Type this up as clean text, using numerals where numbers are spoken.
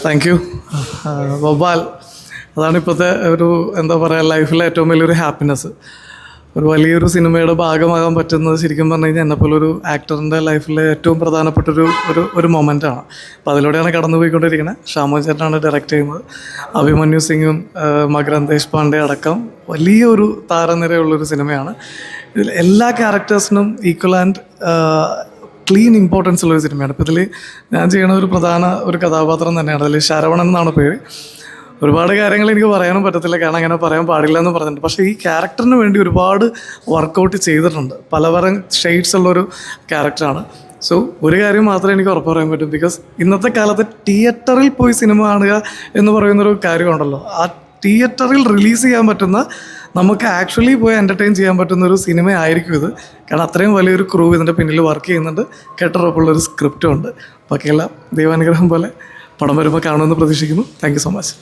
Thank you ബൊബാൽ. അതാണ് ഇപ്പോഴത്തെ ഒരു എന്താ പറയുക ലൈഫിലെ ഏറ്റവും വലിയൊരു ഹാപ്പിനെസ്. ഒരു വലിയൊരു സിനിമയുടെ ഭാഗമാകാൻ പറ്റുന്നത് ശരിക്കും പറഞ്ഞു കഴിഞ്ഞാൽ എന്നെപ്പോലൊരു ആക്ടറിൻ്റെ ലൈഫിലെ ഏറ്റവും പ്രധാനപ്പെട്ടൊരു ഒരു മൊമെൻ്റാണ്. അപ്പോൾ അതിലൂടെയാണ് കടന്നു പോയിക്കൊണ്ടിരിക്കുന്നത്. ഷാമോൻ ചേട്ടനാണ് ഡയറക്റ്റ് ചെയ്യുന്നത്. അഭിമന്യു സിംഗും മകരന്ദ് ദേശ്പാണ്ഡെ അടക്കം വലിയൊരു താരനിരയുള്ളൊരു സിനിമയാണ്. ഇതിൽ എല്ലാ ക്യാരക്ടേഴ്സിനും ഈക്വൽ ആൻഡ് ക്ലീൻ ഇമ്പോർട്ടൻസ് ഉള്ളൊരു സിനിമയാണ്. ഇപ്പോൾ ഇതിൽ ഞാൻ ചെയ്യണ ഒരു പ്രധാന ഒരു കഥാപാത്രം തന്നെയാണ്. അതിൽ ശരവണൻ എന്നാണ് പേര്. ഒരുപാട് കാര്യങ്ങൾ എനിക്ക് പറയാനും പറ്റത്തില്ല, കാരണം അങ്ങനെ പറയാൻ പാടില്ല എന്ന് പറഞ്ഞിട്ടുണ്ട്. പക്ഷേ ഈ ക്യാരക്ടറിന് വേണ്ടി ഒരുപാട് വർക്കൗട്ട് ചെയ്തിട്ടുണ്ട്. പല ഷെയ്ഡ്സ് ഉള്ളൊരു ക്യാരക്ടറാണ്. സോ ഒരു കാര്യം മാത്രമേ എനിക്ക് ഉറപ്പ് പറയാൻ പറ്റും. ബിക്കോസ് ഇന്നത്തെ കാലത്ത് തിയേറ്ററിൽ പോയി സിനിമ കാണുക എന്ന് പറയുന്നൊരു കാര്യമുണ്ടല്ലോ, ആ തിയേറ്ററിൽ റിലീസ് ചെയ്യാൻ പറ്റുന്ന, നമുക്ക് ആക്ച്വലി പോയി എൻ്റർടൈൻ ചെയ്യാൻ പറ്റുന്നൊരു സിനിമ ആയിരിക്കും ഇത്. കാരണം അത്രയും വലിയൊരു ക്രൂ ഇതിൻ്റെ പിന്നിൽ വർക്ക് ചെയ്യുന്നുണ്ട്. കേട്ടുറപ്പുള്ളൊരു സ്ക്രിപ്റ്റും ഉണ്ട്. ബാക്കിയെല്ലാം ദൈവാനുഗ്രഹം പോലെ പടം വരുമ്പോൾ കാണുമെന്ന് പ്രതീക്ഷിക്കുന്നു. Thank you so much.